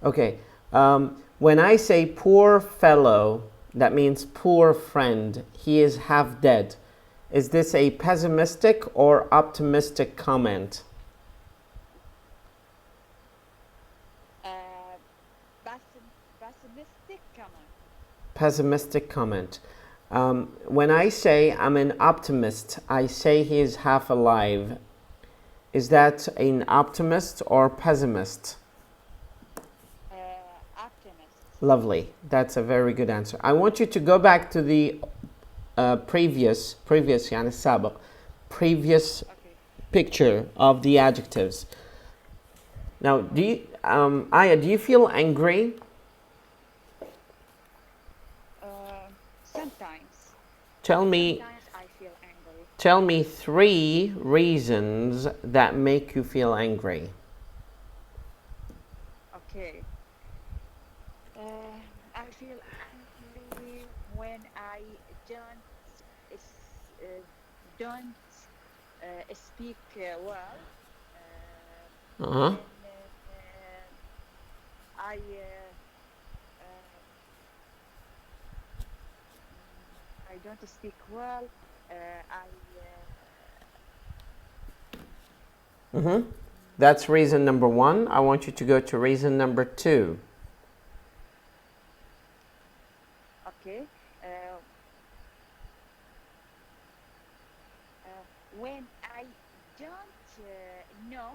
Okay. When I say poor fellow, that means poor friend. He is half dead. Is this a pessimistic or optimistic comment? Pessimistic comment. Pessimistic comment. When I say I'm an optimist, I say he is half alive. Is that an optimist or pessimist? Optimist. Lovely. That's a very good answer. I want you to go back to the previous يعني السابق, previous Okay. picture of the adjectives. Now, Aya, do you feel angry? Sometimes. Tell me Sometimes I feel angry. Tell me 3 reasons that make you feel angry. Okay. I feel angry when I don't speak well. Uh-huh. When I don't speak well, I Mm-hmm. That's reason number 1. I want you to go to reason number 2. okay. When I don't know,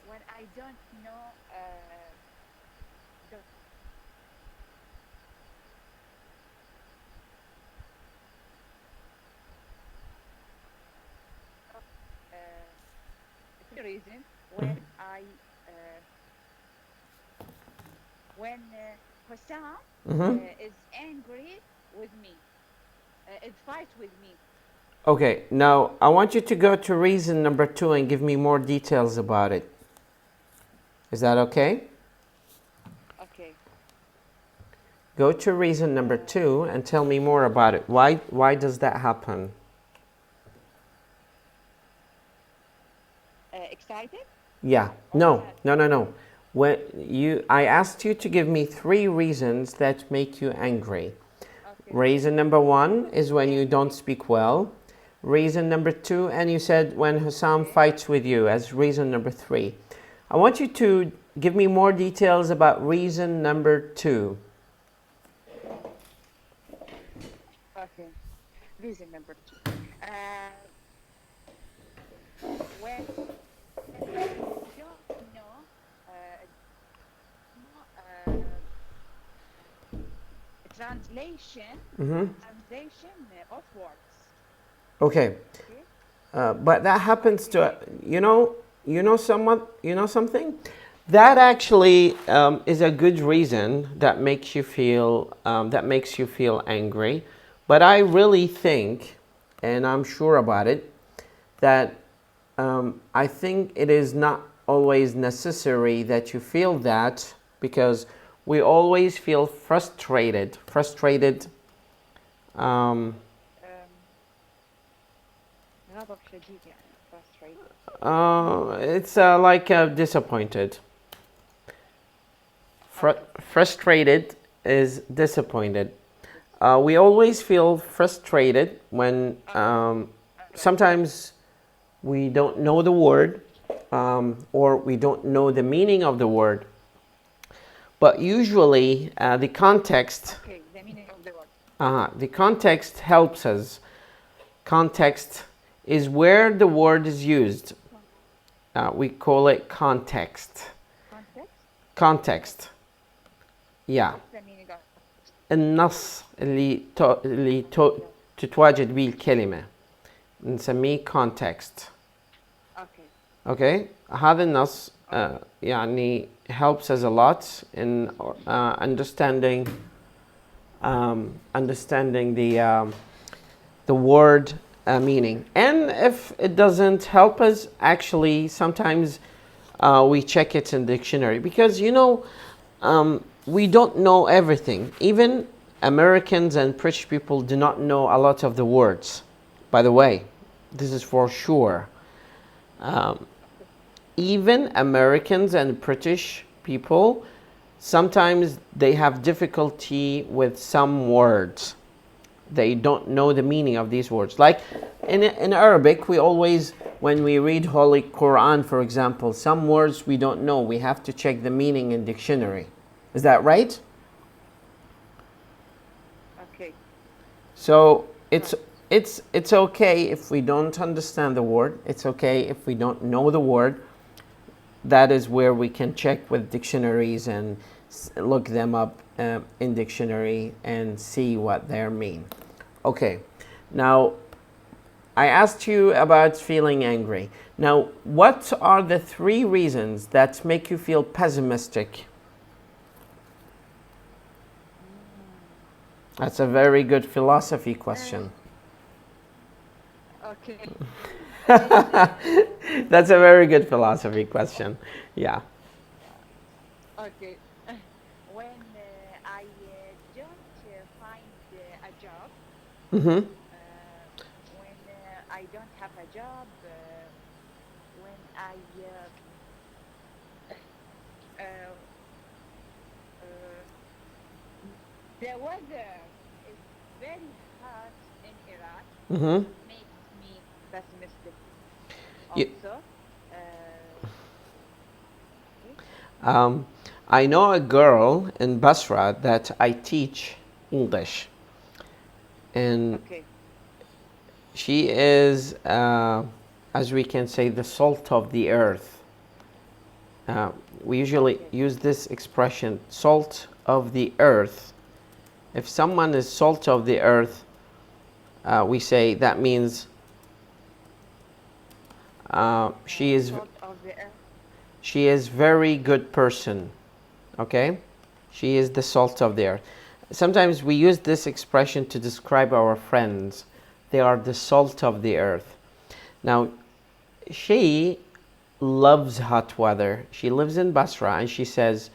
when I don't know the reason when Hussam Mm-hmm. is angry with me, it fight with me. Okay, now I want you to go to reason number 2 and give me more details about it. Is that okay? Okay. Go to reason number 2 and tell me more about it. Why does that happen? Excited Yeah. or sad? No. I asked you to give me 3 reasons that make you angry. Okay. Reason number 1 is when you don't Angry. speak well. Reason number 2, and you said when Hussam Okay. fights with you as reason number 3. I want you to give me more details about reason number 2. Okay. Reason number 2. When I don't know translation Mm-hmm. of words. Okay. Okay. But that I happens feel to something that actually is a good reason that makes you feel angry. But I really think, and I'm sure about it, that I think it is not always necessary that you feel that, because we always feel frustrated. Um, غضب شديد يعني frustrated. it's like disappointed. Okay. Frustrated is disappointed. We always feel frustrated when Okay. sometimes we don't know the word, or we don't know the meaning of the word. But usually the context Okay. The meaning of the word. the context helps us. Context is where the word is used. We call it context. Context. Context. Yeah. What's the meaning of النص اللي تتواجد به الكلمة نسميه context. Okay. Okay. هذا النص Okay. يعني helps us a lot in understanding the word meaning. And if it doesn't help us, actually sometimes we check it in dictionary, because we don't know everything. Even Americans and British people do not know a lot of the words, by the way. This is for sure. Even Americans and British people, sometimes they have difficulty with some words. They don't know the meaning of these words. Like in Arabic, we always, when we read Holy Quran, for example, some words we don't know. We have to check the meaning in dictionary. Is that right? Okay. So Right. it's okay if we don't understand the word. It's okay if we don't know the word. That is where we can check with dictionaries and look them up in dictionary and see what they mean. Okay, now I asked you about feeling angry. Now, what are the 3 reasons that make you feel pessimistic? Mm. That's a very good philosophy Uh, question. okay. Is That's a very good philosophy question. Yeah. okay. When I don't find a job, Mm-hmm. uh, when I don't have a job, when uh, uh, the weather is very hot in Iraq, Mm-hmm. makes me pessimistic You, also. Okay. um, I know a girl in Basra that I teach English, and Okay. she is, as we can say, the salt of the earth. Uh, we usually Okay. use this expression, salt of the earth. If someone is salt of the earth, we say that means she is Salt of the earth. she is very good person. Okay, she is the salt of the earth. Sometimes we use this expression to describe our friends. They are the salt of the earth. Now, she loves hot weather. She lives in Basra and she says,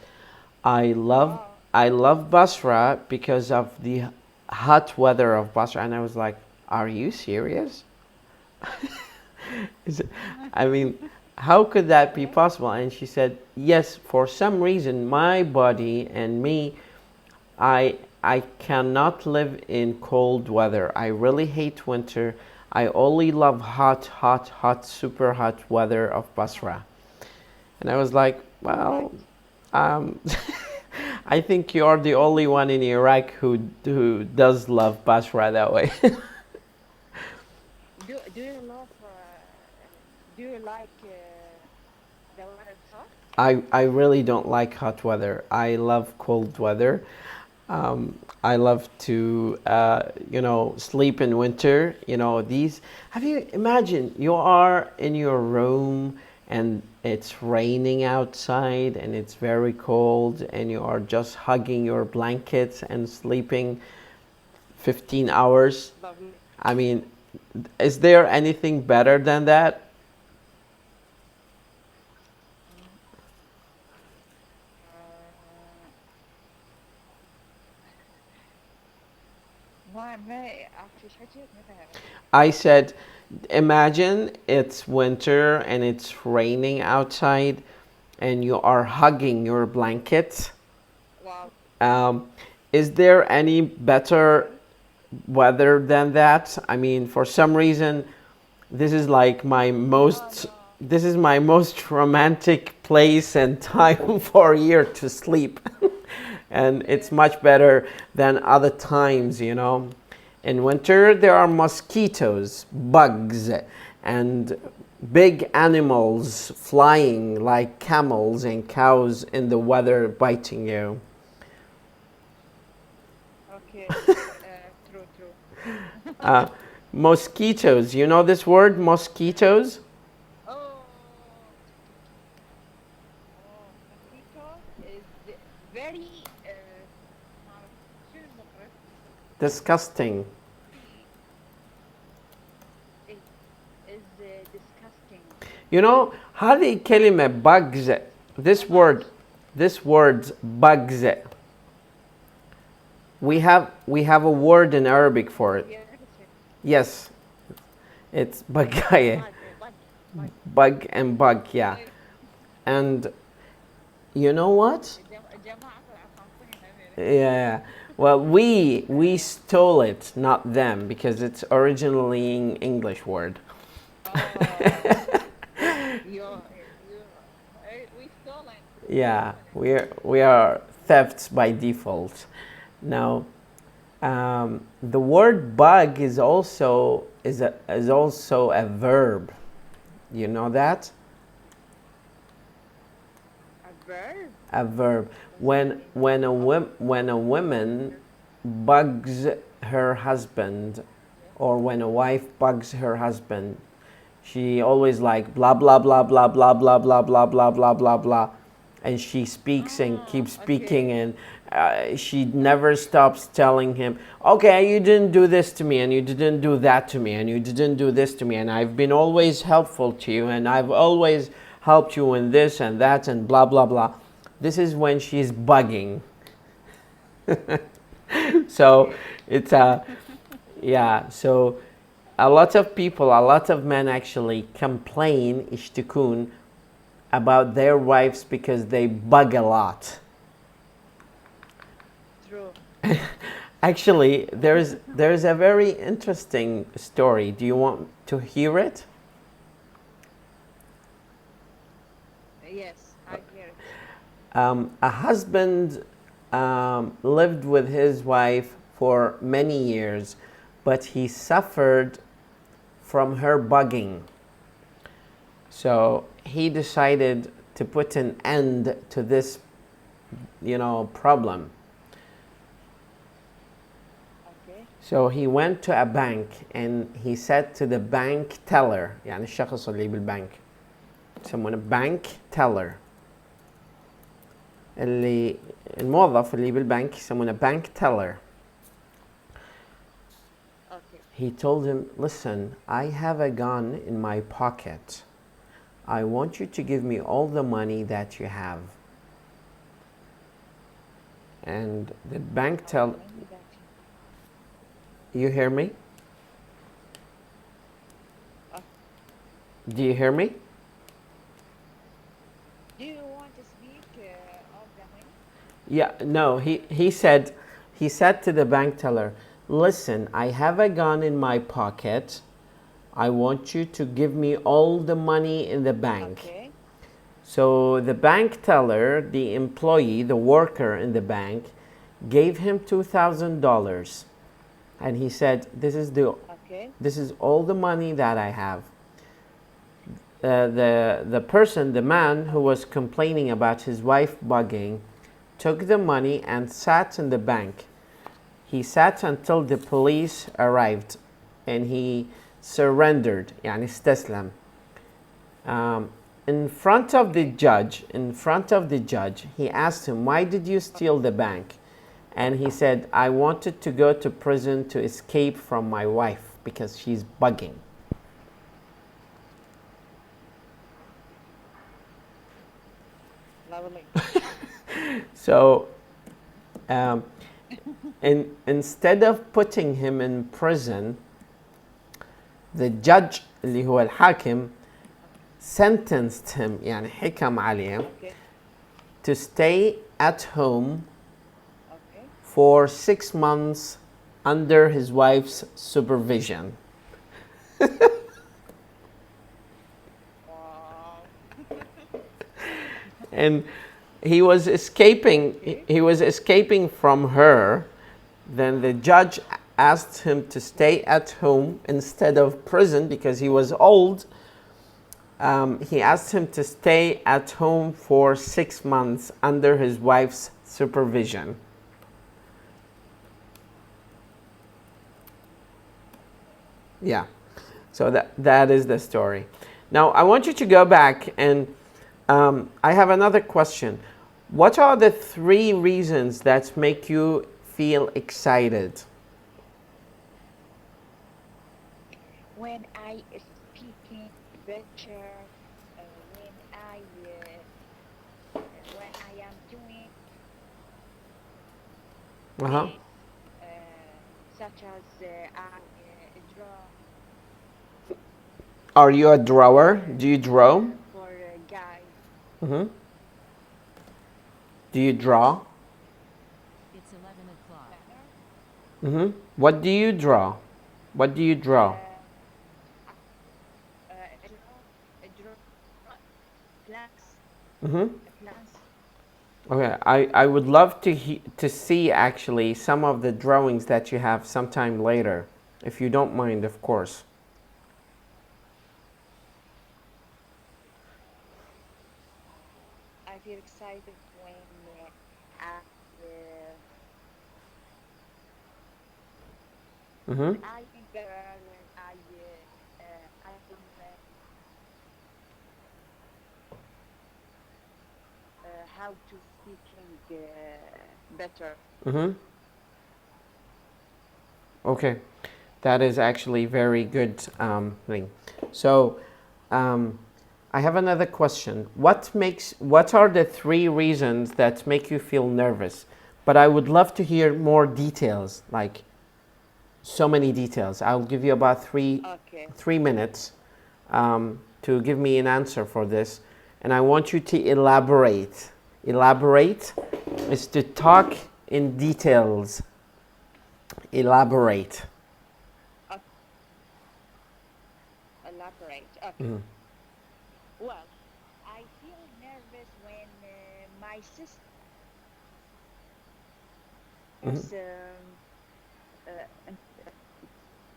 I love Wow. I love Basra because of the hot weather of Basra. And I was like, are you serious? Is it, I mean, how could that be Okay. possible? And she said, yes, for some reason, my body and me, I cannot live in cold weather. I really hate winter. I only love hot, hot, hot, super hot weather of Basra. And I was like, well, Right. um, I think you're the only one in Iraq who does love Basra that way. Do you love do you like the weather hot? I really don't like hot weather. I love cold weather. I love to, sleep in winter. Have you imagine you are in your room and it's raining outside and it's very cold and you are just hugging your blankets and sleeping 15 hours? Lovely. I mean, is there anything better than that? Mm. Uh, ما أعرف حاجة ما فاهمة. I said, imagine it's winter and it's raining outside and you are hugging your blanket. Wow. Um, is there any better Okay. weather than that? I mean, for some reason, this is like my No, most. no. This is my most romantic place and time for a year to sleep, and it's Yeah. much better than other times. In winter, there are mosquitoes, bugs, and big animals flying like camels and cows in the weather biting you. Okay. True, true. Uh, Mosquitoes, you know this word, mosquitoes? Oh, oh, mosquitoes is very ما أعرف شنو المقرف. Disgusting. Very is disgusting. You know, هذه كلمة bugs. Too This word, much. this word bugs. We have a word in Arabic for it. Irritation. Yes, it's bagaye. Bug, bug, bug. Bug and bug, yeah. Okay. And You know what? الجماعة الخمسين هذه. Yeah. Well, we stole it, not them, because it's originally an English word. Oh, you, we stolen. We Yeah, stolen it. we are thefts by default. Now, the word bug is also a verb. You know that? A verb? A verb. What's the meaning? When a woman bugs her husband, Yeah. or when a wife bugs her husband, she always like blah blah blah blah blah blah blah blah blah blah blah blah, and she speaks and keeps speaking, Okay. and she never stops telling him, okay, you didn't do this to me, and you didn't do that to me, and you didn't do this to me, and I've been always helpful to you, and I've always helped you in this and that, and blah blah blah. This is when she's bugging. So Okay. it's a yeah. So a lot of men actually complain, ishtikun, about their wives because they bug a lot. True. Actually, there's a very interesting story. Do you want to hear it? Yes, I hear it. A husband lived with his wife for many years, but he suffered from her bugging. So he decided to put an end to this, problem. Okay. So he went to a bank and he said to the bank teller, يعني الشخص اللي بالبنك يسمونه bank teller. الموظف اللي بالبنك يسمونه bank teller. Okay. He told him, listen, I have a gun in my pocket. I want you to give me all the money that you have. And the bank teller, Money that you hear me? uh, Do you hear me? do you want to speak of the money? Yeah, no, he said to the bank teller, listen, I have a gun in my pocket. I want you to give me all the money in the bank. Okay. So the bank teller, the employee, the worker in the bank, gave him $2,000, and he said, Okay. this is all the money that I have. The man who was complaining about his wife bugging, took the money and sat in the bank. He sat until the police arrived, and he surrendered, يعني استسلم. In front of the judge, he asked him, why did you steal the bank? And he said, I wanted to go to prison to escape from my wife because she's bugging. Lovely. So, instead of putting him in prison, the judge اللي هو الحاكم sentenced him, يعني حكم عليه, Okay. to stay at home Okay. for 6 months under his wife's supervision. Wow. And he was escaping from her. Then the judge asked him to stay at home instead of prison because he was old. He asked him to stay at home for 6 months under his wife's supervision. Yeah. So that is the story. Now I want you to go back, and I have another question. What are the 3 reasons that make you feel excited? When I speaking better, when I am doing Uh-huh. things such as I draw Are you a drawer? for Do you draw? guys. Mm-hmm. Do you draw? It's 11 o'clock. Mm-hmm. What do you draw? What do you draw? draw plants, Mm-hmm. plants. Okay, I would love to see actually some of the drawings that you have sometime later, if you don't mind, of course. I feel excited when I Mm-hmm. I think when I am how to speaking better. Mm-hmm. Okay, that is actually very good thing. So, um, I have another question. What are the 3 reasons that make you feel nervous? But I would love to hear more details, like so many details. I'll give you about Okay. 3 minutes to give me an answer for this, and I want you to elaborate. Elaborate is to talk in details. Elaborate. Okay. Elaborate. Okay. Mm-hmm. Well, I feel nervous when my Mm-hmm. sisters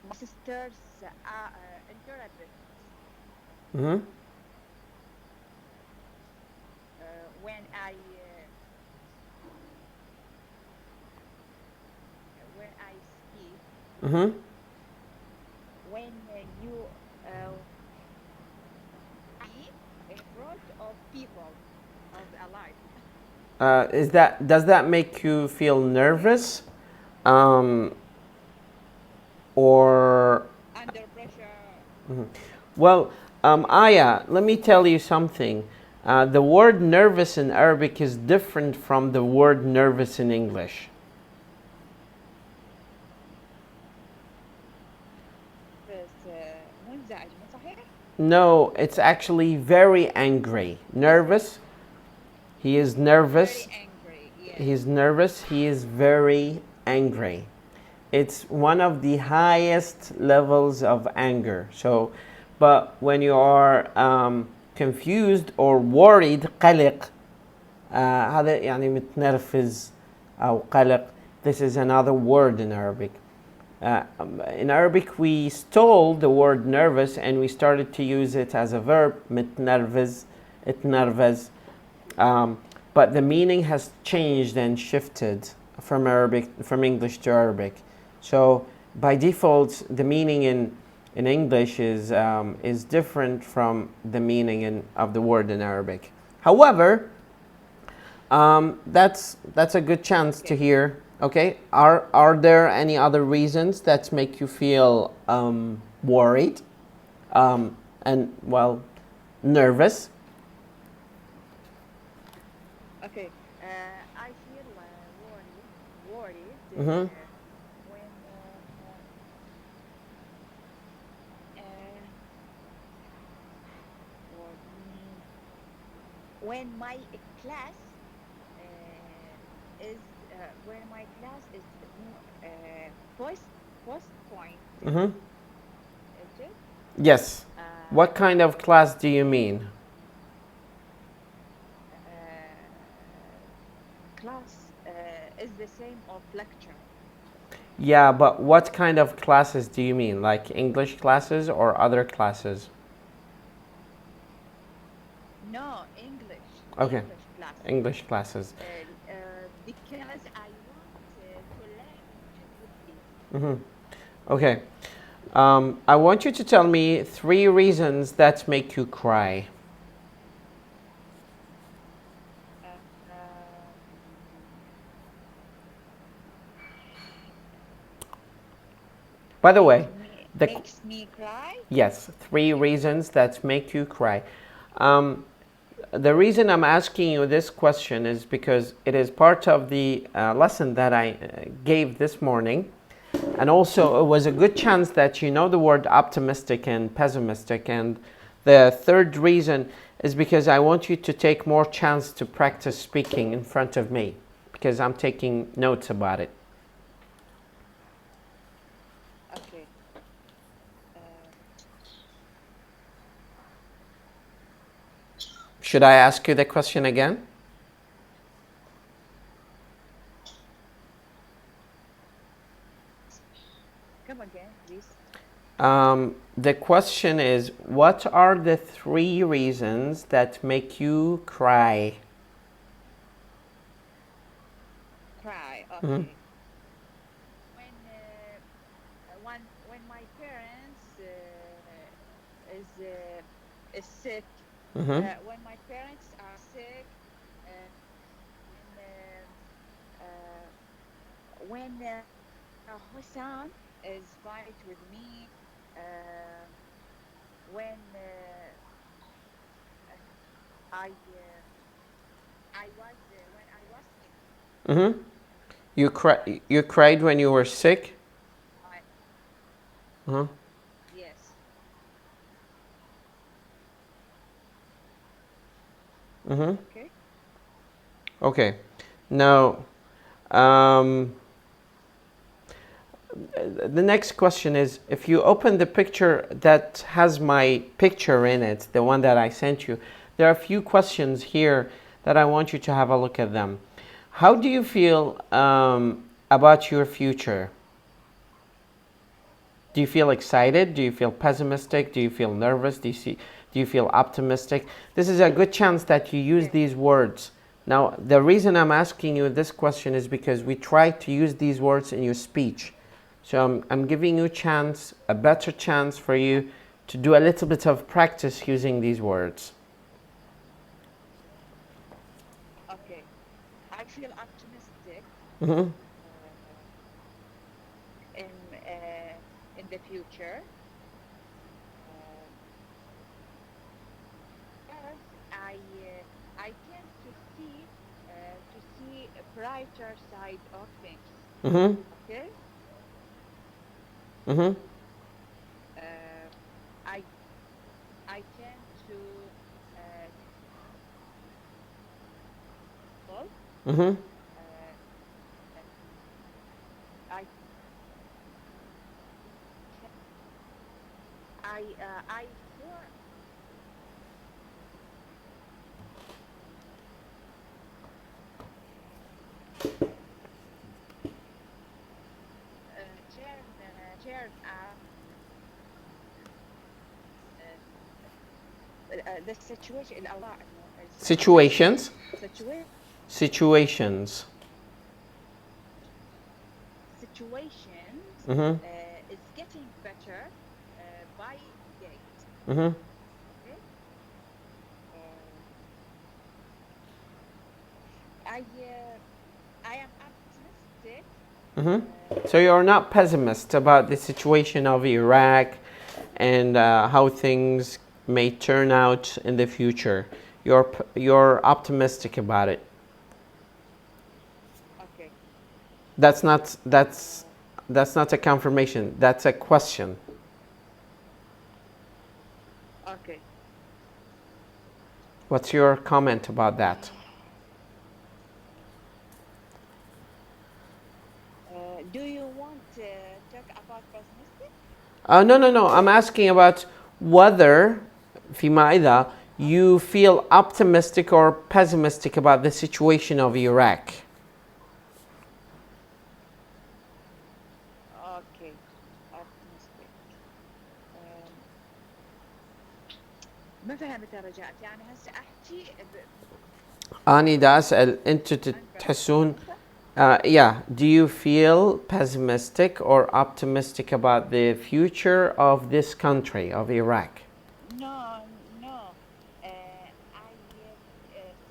my sisters are interrupt Mm-hmm. when I speak, Mm-hmm. when you speak in front of people of a life. Does that make you feel nervous, um, or Under pressure. well, Aya? Let me tell you something. The word nervous in Arabic is different from the word nervous in English. بس منزعج مو صحيح؟ No, it's actually very angry. Nervous. He is nervous. Very angry. He Yes. is nervous. He is very angry. It's one of the highest levels of anger. So, but when you are confused or worried, قلق. هذا يعني متنرفز أو قلق. This is another word in Arabic. In Arabic, we stole the word nervous and we started to use it as a verb, متنرفز, اتنرفز. But the meaning has changed and shifted from English to Arabic. So by default, the meaning in English is different from the meaning of the word in Arabic. However, that's a good chance to Okay. hear. Okay, are there any other reasons that make you feel worried and well nervous? Okay. I feel worried Mm-hmm. when uh, or, when my class is when my class is postpointed. Mm-hmm. Is it? Yes. Uh, What kind of class do you mean? class is the same of lecture. Yeah, but what kind of classes do you mean? Like English classes or other classes? No, English. Okay, English classes. English classes. Because I want to learn deeply. Mm-hmm. Okay. I want you to tell me 3 reasons that make you cry. Uh, um, By the way, the makes me cry. yes, 3 reasons that make you cry. Um, the reason I'm asking you this question is because it is part of the lesson that I gave this morning. And also, it was a good chance that you know the word optimistic and pessimistic. And the third reason, is because I want you to take more chance to practice speaking in front of me, because I'm taking notes about it. Okay. Should I ask you the question again? Come again, please. The question is, what are the 3 reasons that make you cry? Cry. Okay. When my parents is sick, Mm-hmm. when my parents are sick, when Hussam is fight with me, when I when I was sick. Mm-hmm. You cried when you were sick? I Uh-huh. Yes. Mm-hmm. Okay. Okay. Now, um, the next question is, if you open the picture that has my picture in it, the one that I sent you, there are a few questions here that I want you to have a look at them. How do you feel about your future? Do you feel excited? Do you feel pessimistic? Do you feel nervous? Do you feel optimistic? This is a good chance that you use Okay. these words. Now, the reason I'm asking you this question is because we try to use these words in your speech. So I'm giving you a better chance for you to do a little bit of practice using these words. Okay. I feel optimistic Mm-hmm. uh, in the future. Um, because I tend to see a brighter side of things. Mm-hmm. Okay. Mm-hmm. Uh, I I tend to uh, well, Mm-hmm. uh, I I for turn up the situation Allah إنه Situations. situation Situations. situations Mm-hmm. is getting better by day. Mm-hmm. Okay. Uh, I am optimistic. Mm-hmm. So you're not pessimist about the situation of Iraq and how things may turn out in the future. You're optimistic about it. Okay. That's not that's Uh, that's not a confirmation. That's a question. okay. What's your comment about that? Do you want to talk about pessimistic? No, no, no. I'm asking about whether, فيما إذا, you feel optimistic or pessimistic about the situation of Iraq. Okay. Optimistic. ما فهمت رجعت يعني هسه احكي أنا دا أسأل أنتوا عن تحسون هسه. yeah, do you feel pessimistic or optimistic about the future of this country, of Iraq? No, no.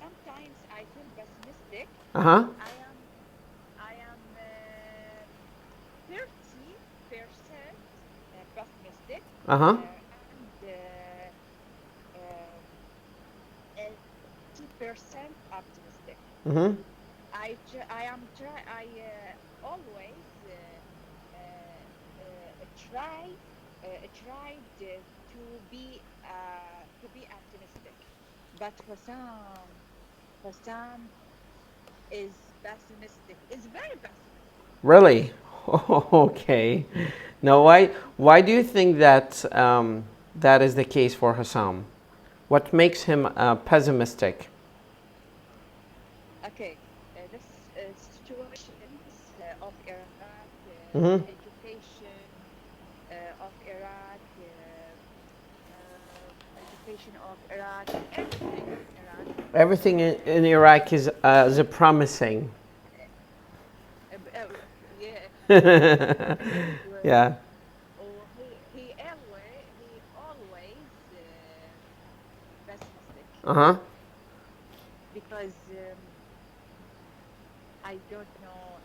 Sometimes I feel pessimistic. Uh huh. I am 30% pessimistic Uh huh. and 80% optimistic. Mm-hmm. I am try I always tried to be optimistic. but Hussam is pessimistic. Is very pessimistic. Really? Okay. Now, why do you think that that is the case for Hussam? What makes him pessimistic? Okay, this situations of Iraq, Hmm. education of Iraq, education of Iraq, everything in Iraq. Everything in Iraq is the promising. Yeah, Yeah. or he always pessimistic Uh huh. because I don't know.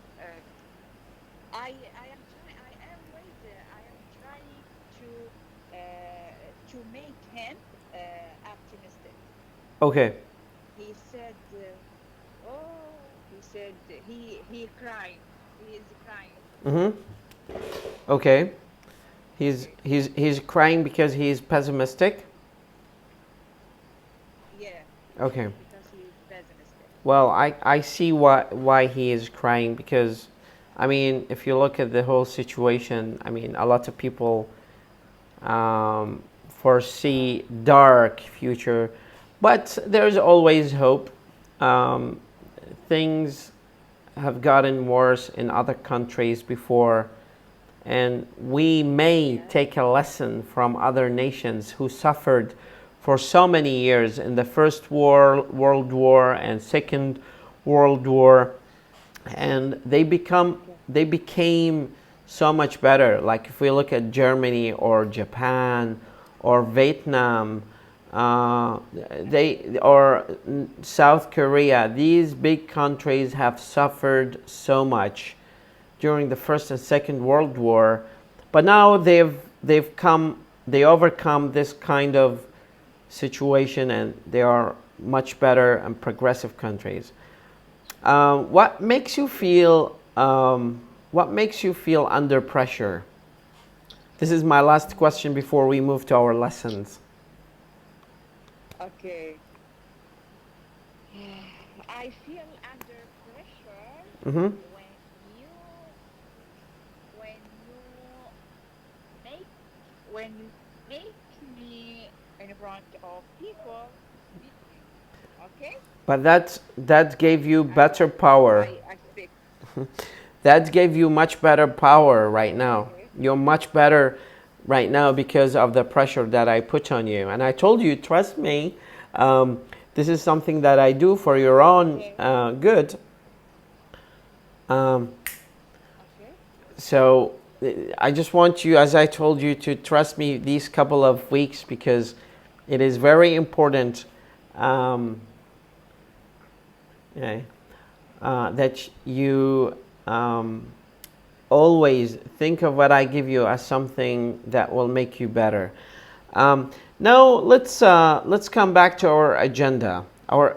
I am trying to make him optimistic. Okay. He said, he said he crying. He is crying. Mm-hmm. Okay. He's crying because he's pessimistic. Yeah, Okay. because he is pessimistic. Well, I see why he is crying because, I mean, if you look at the whole situation, I mean, a lot of people foresee dark future, but there's always hope. Um, Things have gotten worse in other countries before, and we may Yeah, take a lesson from other nations who suffered for so many years in the World War and Second World War, and okay. they became so much better. Like if we look at Germany or Japan or Vietnam, they or South Korea, these big countries have suffered so much during the First and Second World War, but now they overcome this kind of situation, and they are much better and progressive countries. What makes you feel? What makes you feel under pressure? This is my last question before we move to our lessons. Okay. I feel under pressure Mm-hmm. when you when you make when you make me in front of people speaking. Okay? But that gave you I better power. I expect. That gave you much better power right now. Okay. You're much better right now because of the pressure that I put on you. And I told you, trust me, this is something that I do for your own Okay. good. Um, Okay. so I just want you, as I told you, to trust me these couple of weeks because it is very important um, yeah, that you always think of what I give you as something that will make you better. Now let's come back to our agenda.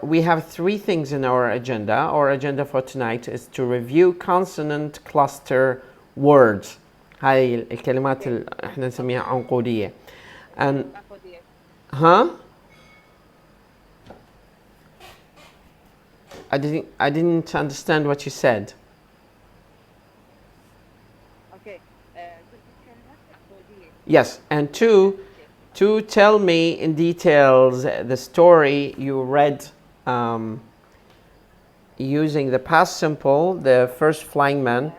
We have three things in our agenda. Our agenda for tonight is to review consonant cluster words. هاي الكلمات Okay. احنا نسميها Okay. عنقودية. And أخذ huh? I didn't understand what you said. Okay. قلت الكلمات العقودية. Yes, and Okay. to tell me in details the story you read um, using the past simple, the first flying man.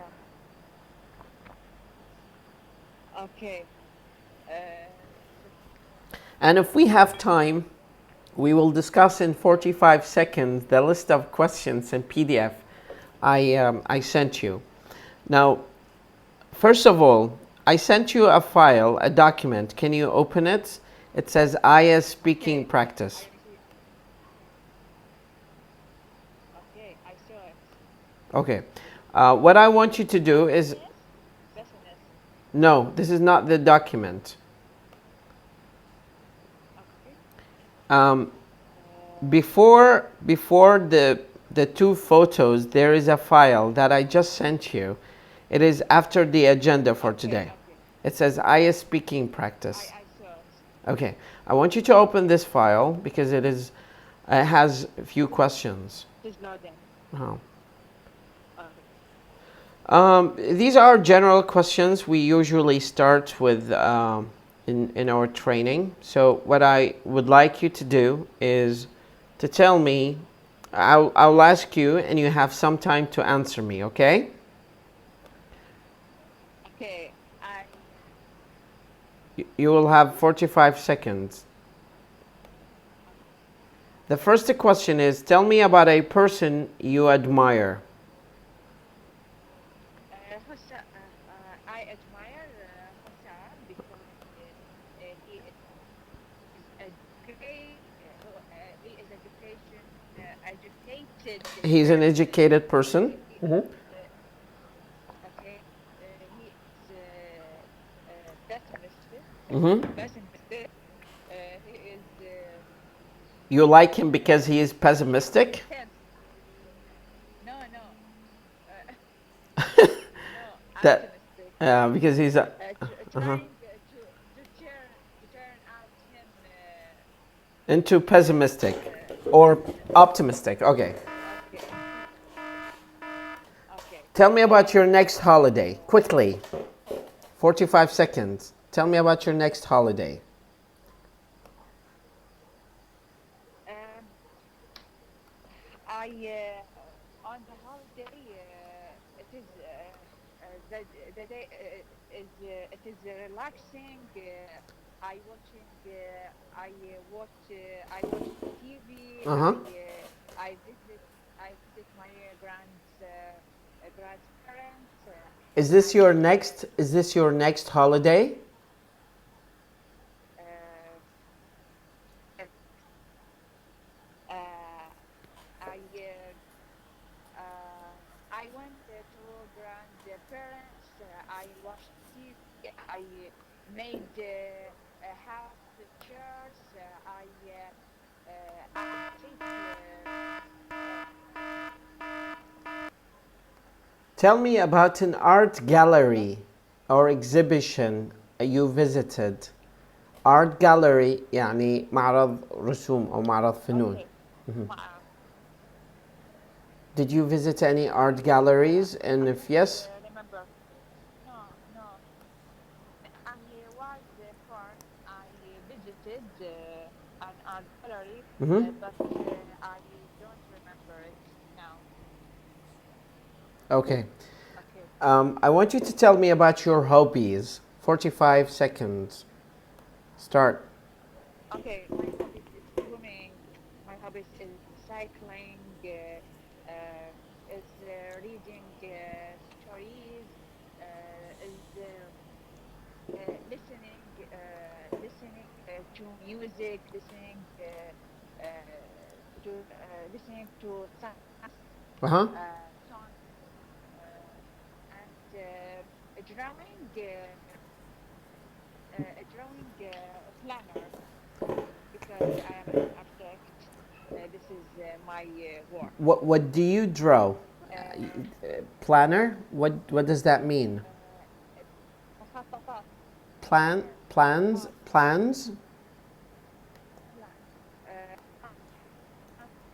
Okay. Uh, And if we have time, we will discuss in 45 seconds the list of questions in PDF I sent you. Now, first of all, I sent you a file, a document. Can you open it? It says IS speaking okay. practice. I see. Okay. I saw it. Okay. What I want you to do is Business. Business. no, this is not the document. Okay. Um, Uh, before the two photos, there is a file that I just sent you. It is after the agenda for okay. today. Okay. It says IS speaking practice. I saw it. Okay, I want you to open this file because it is It has a few questions. It is loading. Oh. Okay. These are general questions we usually start with in our training. So what I would like you to do is to tell me, I'll ask you and you have some time to answer me, okay? Okay. You will have 45 seconds. The first question is, tell me about a person you admire. I admire Hussam because he is a great, he is educated He's an person. educated person. He Mm-hmm. is okay. He is pessimistic. Mm-hmm. Pessimistic. He is You like him because he is pessimistic? intense. No. Uh, no, That optimistic. because he's a. Uh-huh. Trying to turn out him Into pessimistic or uh, optimistic. Okay. okay. Okay. Tell me about your And next holiday. Quickly. 45 seconds. Tell me about your next holiday. um, I on the holiday it is the day is it is relaxing. I watch TV. Uh-huh. I visit my grandparents. Is I this your next holiday? uh, yes, uh, I I went to grandparents. I watched TV. I made house chairs. I take Tell me about an art hello. gallery or exhibition you visited. Art gallery يعني معرض رسوم أو معرض فنون. Okay. Did you visit any art galleries? And I if don't yes, remember. No. I was born. I visited an art gallery, but I don't remember it now. okay. Okay. I want you to tell me about your hobbies. 45 seconds. Start. Okay, my hobbies is swimming. My hobbies is cycling. Is reading stories. Is listening to music. Listening to Uh huh. songs. And drawing planner because I am an architect. This is my work. What do you draw? Uh, Planner? What does that mean? مخططات Plans? مخططات Plans? plan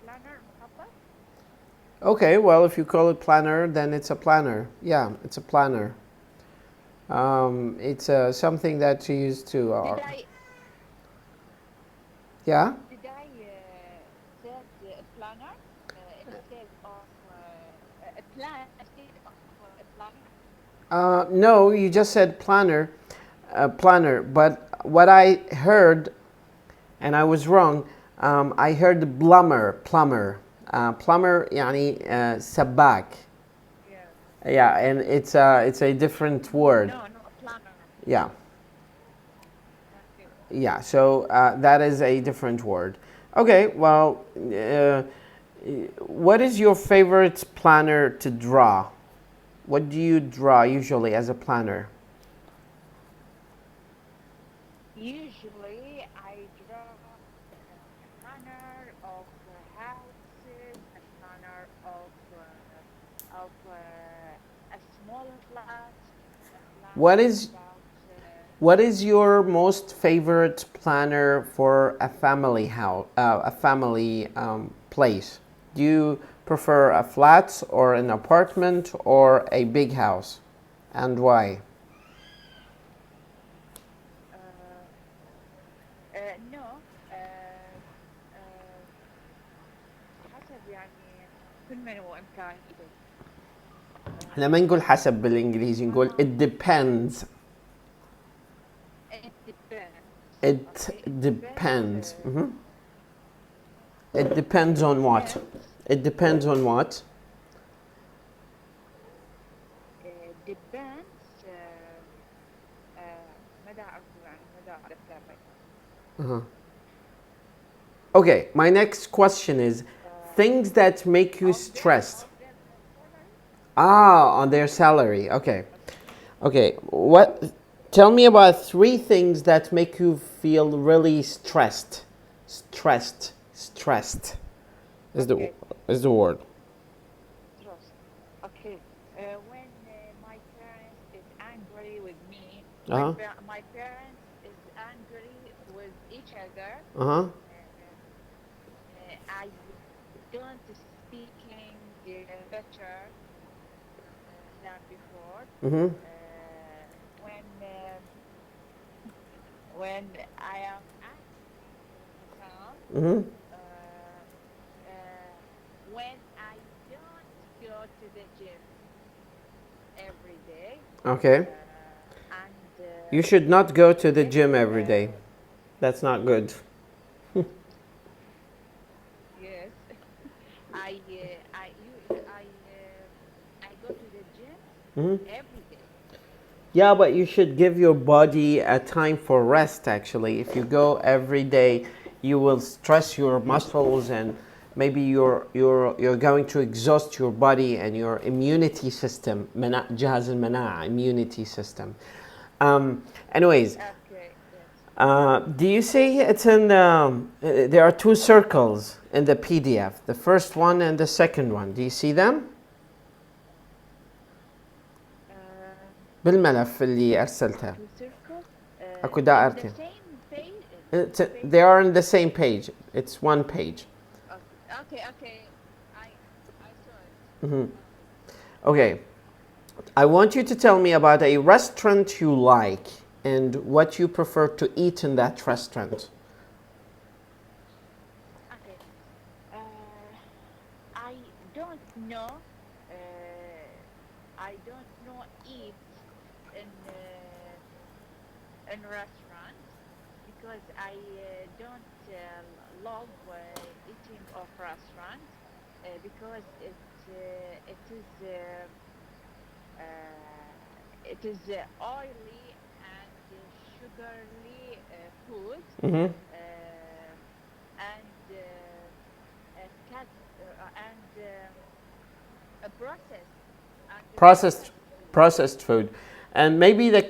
planner مخطط. Okay, well, if you call it planner, then it's a planner. Yeah, it's a planner. It's something that you use to. Did I Yeah. said planner instead of a plan instead of a planner? No, you just said planner, planner. But what I heard, and I was wrong. I heard plumber. Plumber, يعني سباك. Yeah. Yeah, and it's a different word. No, planner. Yeah. Okay. Yeah, so that is a different word. Okay, well, what is your favorite planner to draw? What do you draw usually as a planner? Usually, I draw a planner of houses, a planner of a small flat, a What planner is about. What is your most favorite planner for a family house, a family place? Do you prefer a flat or an apartment or a big house, and why? Uh, no. حسب يعني كل من وإمكانيته. احنا ما نقول حسب بالانجليزي، نقول it depends. It depends. It Okay, it depends. depends. It depends on what? Depends. It depends on what? Depends. مدى أعرفه يعني مدى أعرف Okay, my next question is things that make you stressed. of their salary. Ah, on their salary. Okay. Okay. What tell me about three things that make you feel really stressed. Stressed is the Okay, is the word. trust. Okay. When my parents is angry with me, Uh-huh. my parents is angry with each other. Uh-huh. I don't speaking better than before. Mhm. When when I am angry, Hassan, Mhm. uh, when I don't go to the gym every day, Okay. and You should not go to the yes, gym every day. That's not good. yes, I go to the gym Mhm. every day. Yeah, but you should give your body a time for rest actually. If you go every day, you will stress your muscles and maybe you're going to exhaust your body and your immunity system, جهاز المناعة, immunity system. Anyways, Okay, yes. do you see it's in there are two circles in the PDF, the first one and the second one. Do you see them? Uh, بالملف اللي أرسلته. two circles أكو in the دائرتين. same page. It's, Same they pages. are on the same page. It's one page. Okay. I saw it. Okay. Okay. I want you to tell me about a restaurant you like and what you prefer to eat in that restaurant. Okay. I don't know. Uh, I don't know eat in restaurant because I don't love eating of restaurant because it is oily and sugary food and cat and a Processed processed food. processed food. And maybe Okay,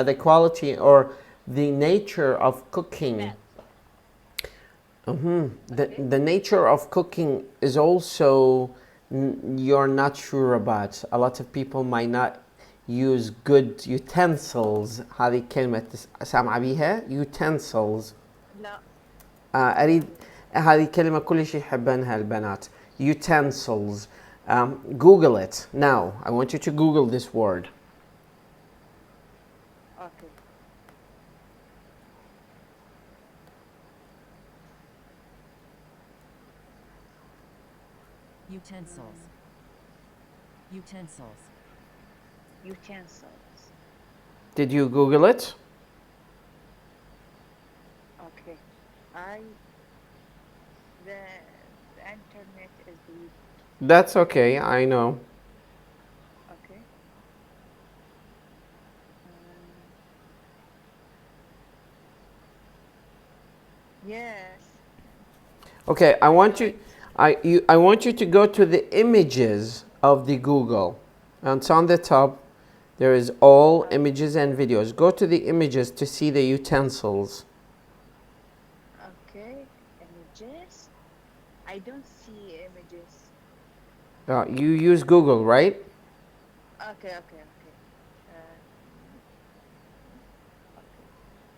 the quality or the nature of cooking. smells. Okay. The nature of cooking is also you're not sure about. A lot of people might not use good utensils. هذه كلمة سامعة بيها utensils. لا أريد هذه كلمة كل شيء يحبنها البنات. Utensils. Google it now. I want you to Google this word. okay. Utensils. Utensils. Utensils. Did you Google it? Okay. I the internet is weak. That's okay. I know. Okay. Um, yes, Okay, I know it. I want you to go to the images of the Google. And it's on the top. There is all images and videos. Go to the images to see the utensils. Okay. Images. I don't see images. You use Google, right? Okay. Uh,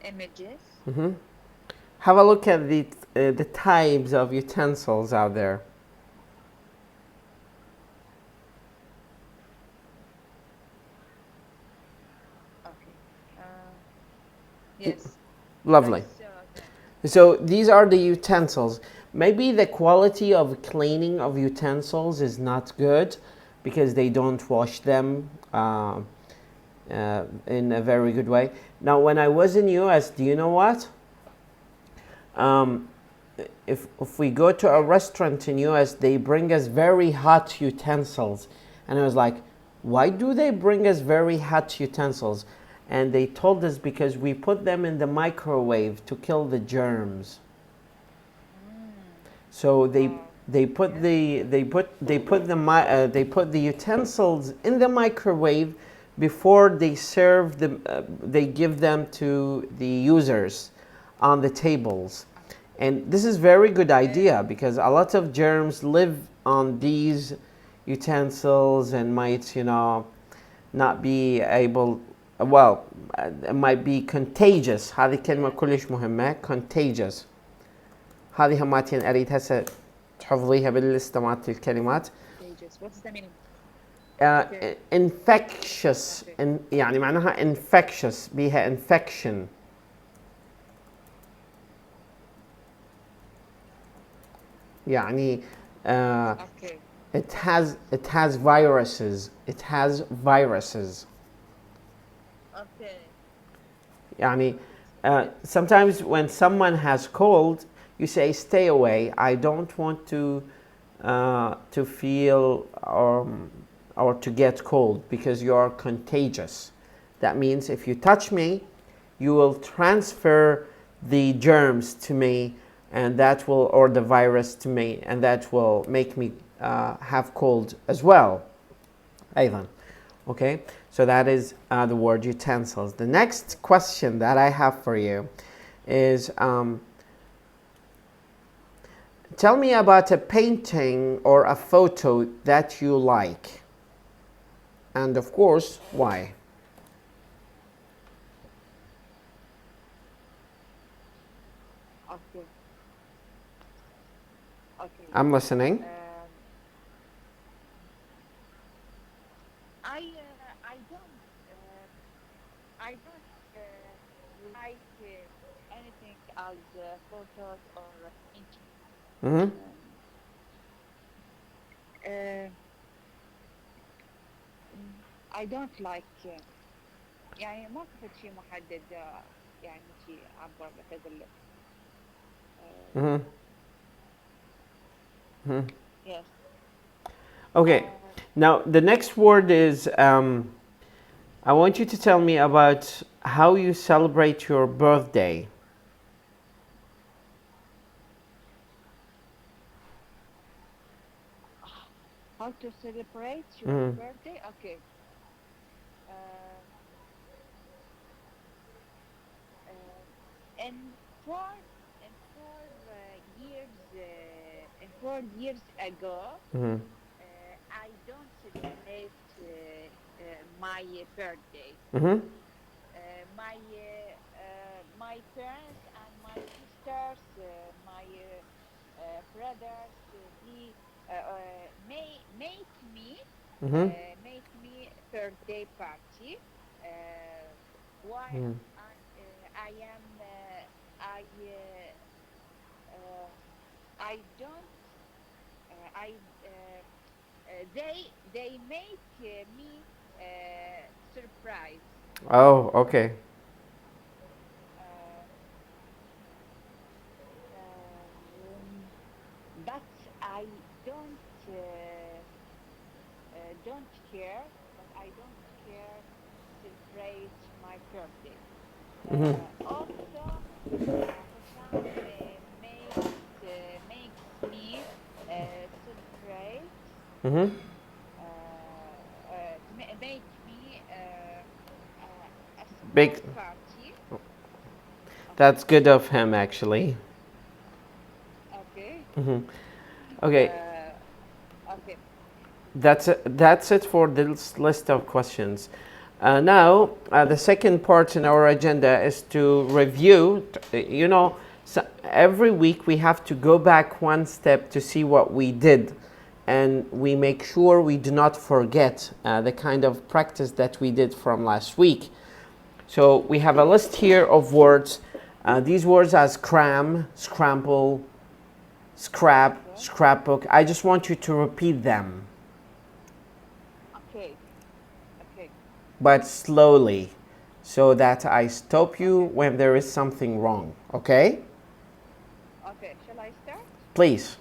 images. Have a look at the types of utensils out there. Okay. Yes. Lovely. I saw that. So these are the utensils. Maybe the quality of cleaning of utensils is not good because they don't wash them in a very good way. Now, when I was in US, do you know what? If we go to a restaurant in US, they bring us very hot utensils, and I was like, why do they bring us very hot utensils? And they told us because we put them in the microwave to kill the germs. So they put the utensils in the microwave before they serve them. They give them to the users on the tables, and this is very good idea because a lot of germs live on these utensils and might not be able. Well, it might be contagious. هذه كلمة كلش مهمة. Contagious. هذه هماتين أريد هسه تحفظيها باللستة مالت الكلمات. Contagious. What's the meaning? Infectious. يعني معناها infectious بيها infection. يعني Okay. it has viruses. It has viruses. Okay. يعني sometimes when someone has cold, you say stay away. I don't want to feel or to get cold because you are contagious. That means if you touch me, you will transfer the germs to me, and that will, or the virus to me, and that will make me have cold as well. أيضا. Okay, so that is the word utensils. The next question that I have for you is tell me about a painting or a photo that you like, and of course, why? Okay. Okay. I'm listening. I don't like anything as photos or painting. Mm-hmm. I don't like يعني ما كنت شيء محدد يعني شيء عبر بهذا Mm-hmm. Mm-hmm. yes. Okay, now the next word is I want you to tell me about how you celebrate your birthday. How to celebrate your birthday? Okay. In 4 years ago, Mm-hmm. I don't celebrate my birthday. Mm-hmm. My parents and my sisters, my brothers, they make me Mm-hmm. birthday party. While I am I don't I they make me surprise. Oh, okay. But I don't care. But I don't care celebrate my birthday. Also, Hussam makes me celebrate. Mm-hmm. Make me a small Big. party. That's good of him, actually. Okay. Okay, Okay. that's it for this list of questions. Now, the second part in our agenda is to review. You know, so every week we have to go back one step to see what we did, and we make sure we do not forget the kind of practice that we did from last week. So we have a list here of words. These words as cram, scramble, scrap, scrapbook. I just want you to repeat them, Okay. Okay. but slowly, so that I stop you when there is something wrong. Okay? Okay. Shall I start? Please.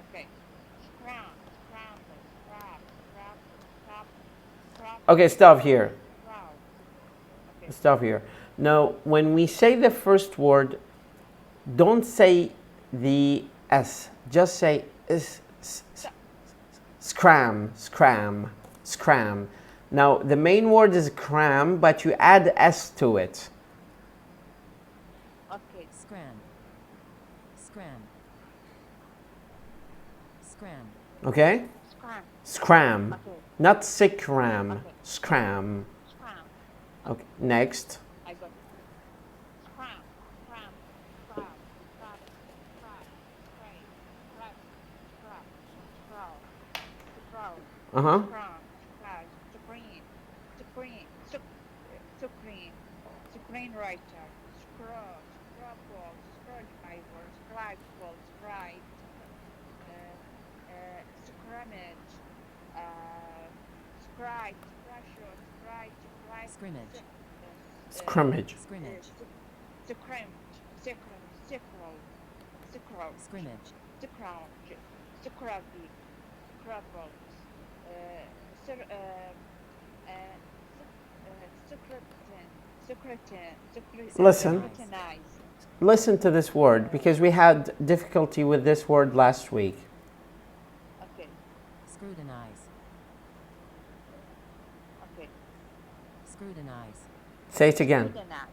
Okay. Scram, scramble, scrap, scrapple, scrap, scrap. Okay, stop here. Scrow. Okay. Stop here. Now, when we say the first word, don't say the S. Just say scram, scram, scram. Now, the main word is cram, but you add S to it. Okay. Scram. Scram. Scram. Okay? Scram. Scram. Okay. Not sickram. Okay. Scram. Scram. Okay. Next. I got it. Scram, scram, scrap, scrap, scrap, scrape, scrap, scrap, scrow, scrow, Uh-huh. scrum, scratch, screenwriter, scrubble, screwdriver, scribble, scribe, scrimmage, scribe, pressure, scribe, Scrimmage. Scrimmage. Scrimmage. Scrimmage. Listen. Scrutinize. Listen to this word, because we had difficulty with this word last week. Okay, Scrutinize. okay. Scrutinize. Say it again. Scrutinize.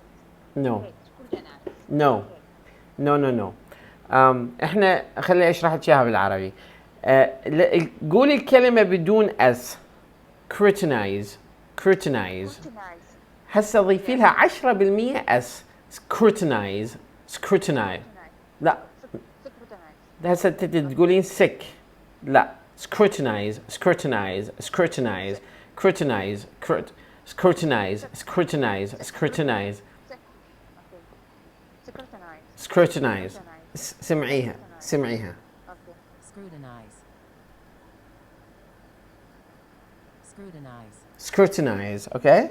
No. Okay, scrutinize. No. Okay. No, no, no. احنا خليني اشرح لك اياها بالعربي. قولي الكلمة بدون اس. Scrutinize. Scrutinize. Scrutinize. هسه ضيفي لها 10% اس. Scrutinize. Scrutinize. لا. Scrutinize. هسه تقولين sick. لا. Scrutinize. Scrutinize. Scrutinize. Scrutinize. Scrutinize. Scrutinize. Scrutinize. Okay. Scrutinize. Scrutinize. سمعيها. سمعيها. Okay. Scrutinize. Scrutinize. Scrutinize. Okay?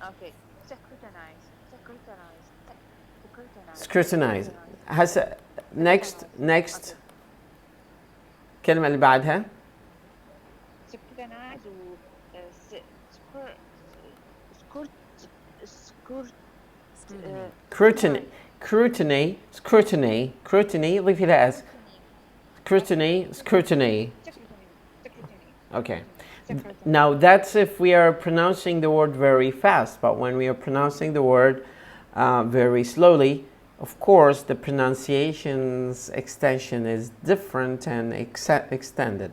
Okay. Scrutinize. Scrutinize. Scrutinize. Scrutinize. هسه next الكلمة اللي بعدها. Scrutinize و Scrutiny. Scrutiny ضيفي لها اس. Scrutiny. Okay. Now that's if we are pronouncing the word very fast, but when we are pronouncing the word very slowly, of course the pronunciation's extension is different and extended.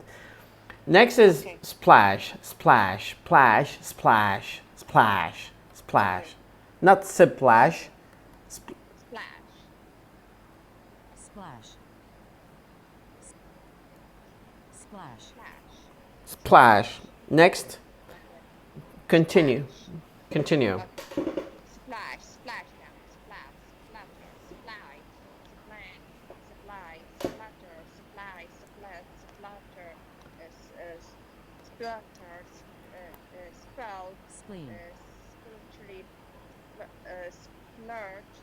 Next is Okay. splash, splash, splash, splash, splash, splash. Not splash. Splash. Splash. Splash. Splash. Splash. Next. Continue. Continue. Splash. Splashdown. Splash. Splatter. Slide. Splang. Supply. Splatter. Supply. Splat. Splatter. Splatter. Sprout. Spleen. Spiritually. Splurge.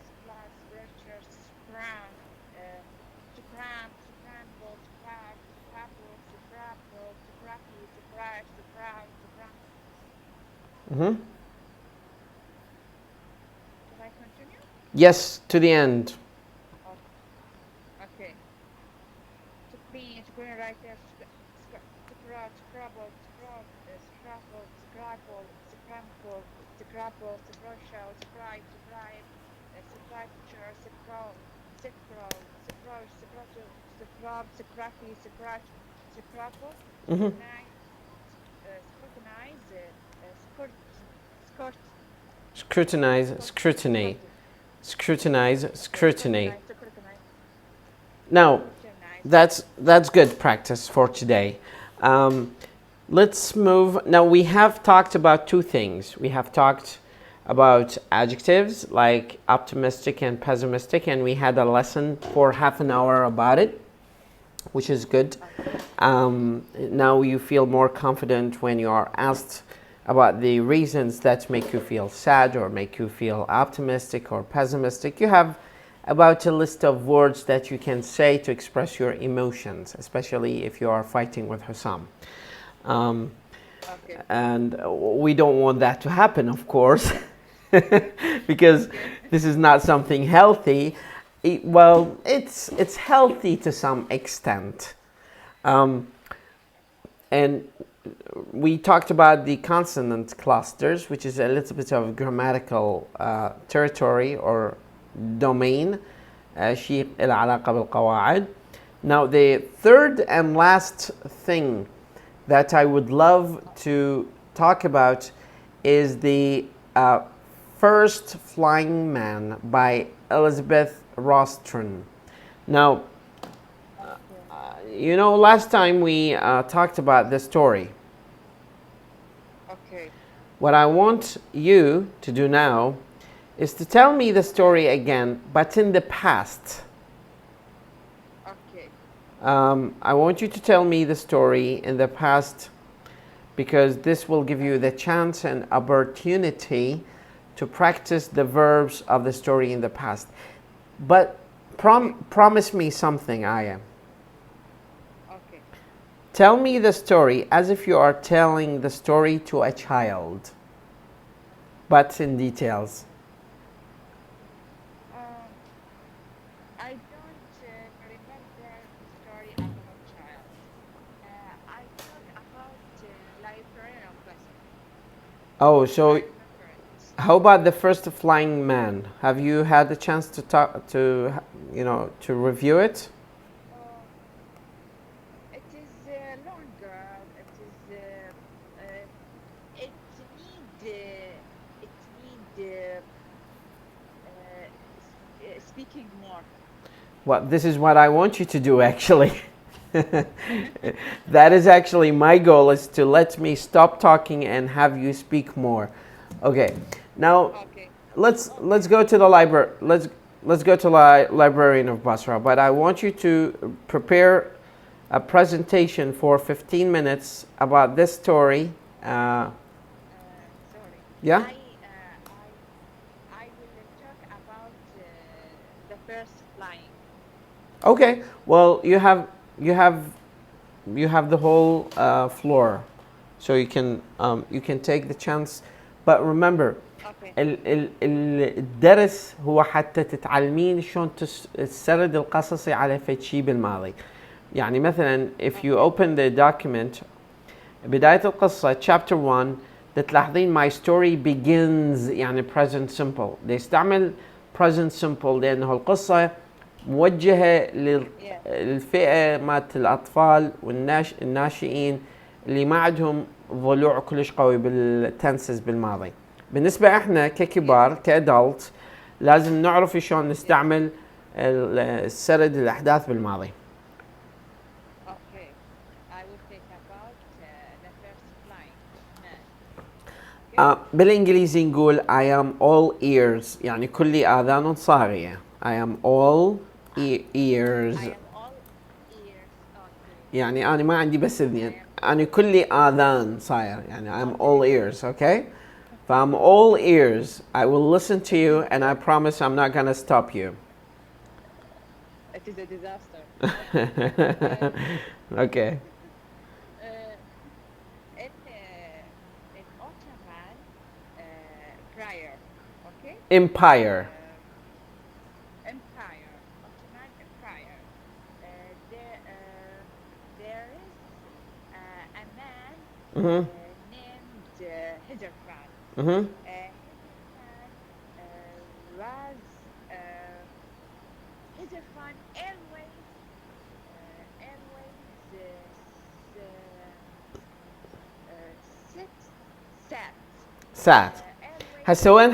Splash. Spiritual. Scram. Scram. Scramble. Scratch. Scrapple. Scrapple. Scrappy. Scratch. Scram. Scram. Mhm. Can I continue? Yes, to the end. Okay. Screenwriter, scrabble, scrabble, scrabble, scramble, scrabble, scrusher, scribe, scripture, scroll, scrappy, scratch, scrabble, Mhm. scrutinize, scrut, scrut, Scrutinize, scrutiny. scrutiny. Scrutinize, scrutiny. Scrutinize. Now, Scrutinize. that's good practice for today. Um, let's move. Now, we have talked about two things. We have talked about adjectives like optimistic and pessimistic, and we had a lesson for half an hour about it, which is good. Okay. Now you feel more confident when you are asked about the reasons that make you feel sad or make you feel optimistic or pessimistic. You have about a list of words that you can say to express your emotions, especially if you are fighting with Hussam. Um, Okay. and we don't want that to happen, of course, because this is not something healthy. Well, it's healthy to some extent. Um, and we talked about the consonant clusters, which is a little bit of grammatical territory or domain. شيء العلاقة بالقواعد. Now the third and last thing that I would love to talk about is the First Flying Man by Elizabeth Rostron. Now, Okay. you know, last time we talked about the story. Okay. What I want you to do now is to tell me the story again, but in the past. Okay. I want you to tell me the story in the past because this will give you the chance and opportunity to practice the verbs of the story in the past. But promise me something, Aya. Okay. Tell me the story as if you are telling the story to a child, but in details. Um, I don't remember the story about child. I talk about librarian of lesson. Oh, I so remember it. how about the first flying man? Have you had the chance to talk to, you know, to review it? Uh, it is longer. It is it need speaking more. Well, this is what I want you to do actually. That is actually my goal, is to let me stop talking and have you speak more. Okay. Now Okay. let's go to the library. Let's go to librarian of Basra, but I want you to prepare a presentation for 15 minutes about this story. Sorry. Yeah? I will talk about the first flying. Okay. Well, you have you have the whole floor, so you can take the chance. But remember, Okay. الدرس هو حتى تتعلمين شلون السرد القصصي على فد شيء بالماضي. يعني مثلا if you Okay. open the document بداية القصة chapter 1 تلاحظين my story begins يعني present simple. يستعمل present simple لأنه القصة موجهة Yeah. للفئة مالت الأطفال والناشئين اللي ما عندهم ضلوع كلش قوي بالتنسز بالماضي. بالنسبة احنا ككبار Yes. كادلت لازم نعرف شلون نستعمل السرد الأحداث بالماضي. Okay. I will take about the first flying man. Okay. بالإنجليزي نقول I am all ears يعني كلي آذان صاغية. I am all ears. I am all ears. Okay. يعني أنا ما عندي بس I اذنين. am أنا كلي آذان صاير يعني I'm all okay. ears, okay? فأم all ears. I will listen to you and I promise I'm not gonna stop you. It is a disaster. uh, Okay. in Ottoman prior, okay? Empire. Empire, Ottoman Empire. There is a man Mm-hmm. named Hizarfan. Mm-hmm. Hizarfan was Hizarfan always سات. airways هسه وين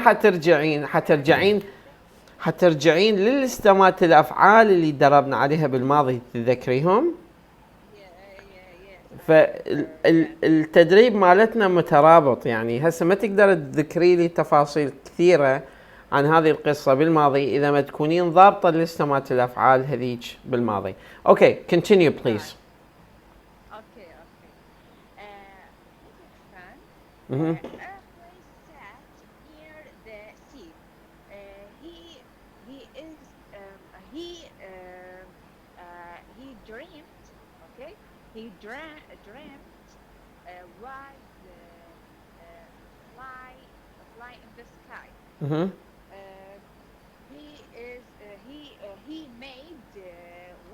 حترجعين للاستمات الافعال اللي دربنا عليها بالماضي، تتذكريهم؟ yes I remember yeah فالتدريب مالتنا مترابط، يعني هسه ما تقدر تذكري لي تفاصيل كثيرة عن هذه القصة بالماضي إذا ما تكونين ضابطة الاستمات الأفعال هذيك بالماضي. Okay, continue please. okay his friend Mhm. always sat near the sea. He is he dreamed. Okay, dreamt was fly in the sky. Mhm. Uh, he made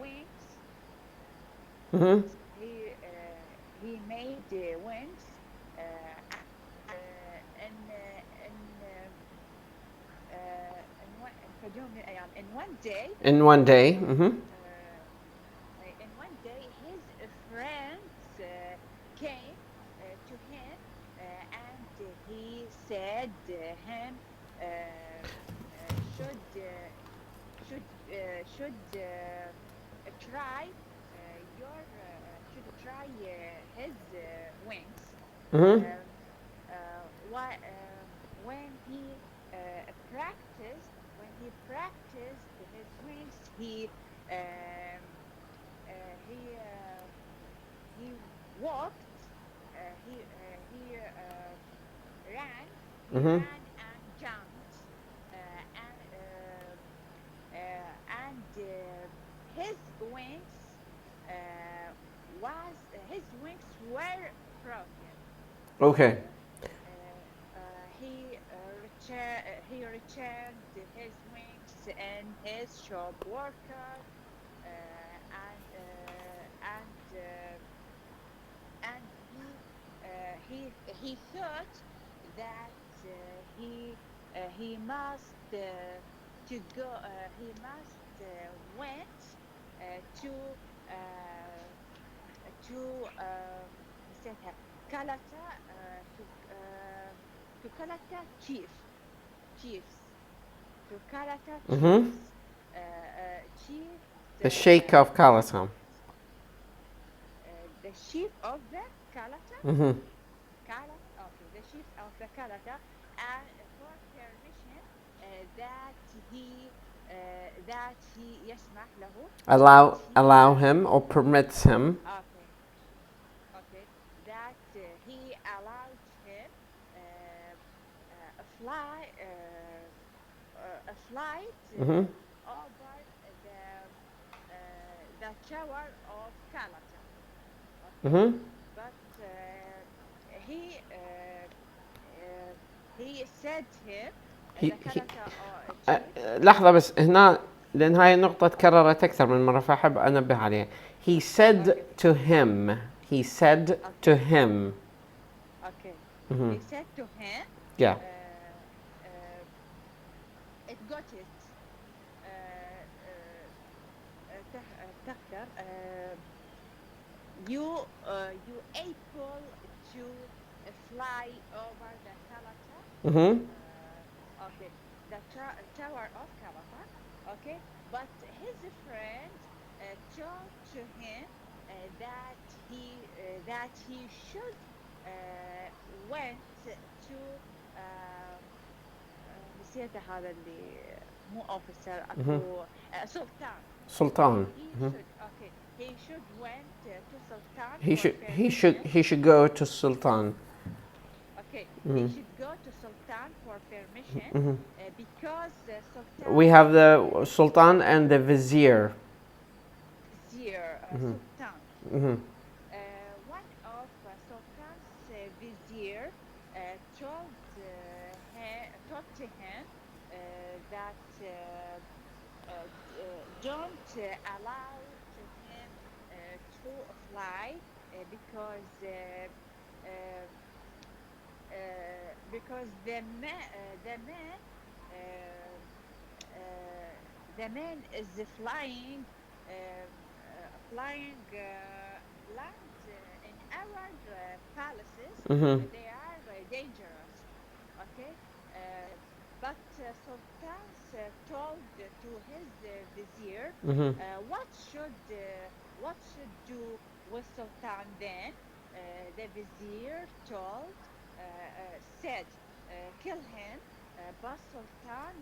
wings. Mhm. He made wings في يوم من الأيام in one day. In one day. Mhm. In one day his friends came to him and he said him should try his wings. Mhm. Why, when he practiced his wings, um, he walked, ran, Mhm. and jumped, and his wings his wings were broken. Okay. He returned his wings in his shop worker, and he thought that he must to go he must went to نسيتها Kalata to Kalata chiefs to Kalata Mhm. chiefs chief The Sheikh of Kalatam. the chief of the Kalata Mhm. okay, the chief of the Kalata, and for permission that he يسمح له that Allow him or permits him. okay that he allowed him a flight Mhm. over the tower of Kalata. Okay, Mhm. but he said him He, the he, Kalata chief. لحظة بس هنا، لأن هاي النقطة تكررت أكثر من مرة فأحب أنبه عليها. He said Okay, to him. He said to okay, him. okay. Mhm. He said to him, Yeah. it got it. تختار you able to fly over the Kalata. Mhm. Okay, the tower of Kalata. Okay, but his friend told to him that he should went to نسيت هذا اللي مو officer Mhm. اكو سلطان. Sultan. He Mhm. should okay he should went to Sultan He for should permission. go to Sultan. Okay, he Mhm. should go to Sultan for permission Mhm. because We Sultan have the Sultan and the Vizier. vizier Mhm. Sultan. Mhm. One of Sultan's vizier told to him that don't allow to him to fly uh, because uh, the man is flying land in our palaces. Mhm. They are dangerous. okay. But Sultan told to his vizier, Mm-hmm. what should do with Sultan then? The vizier said, kill him. But Sultan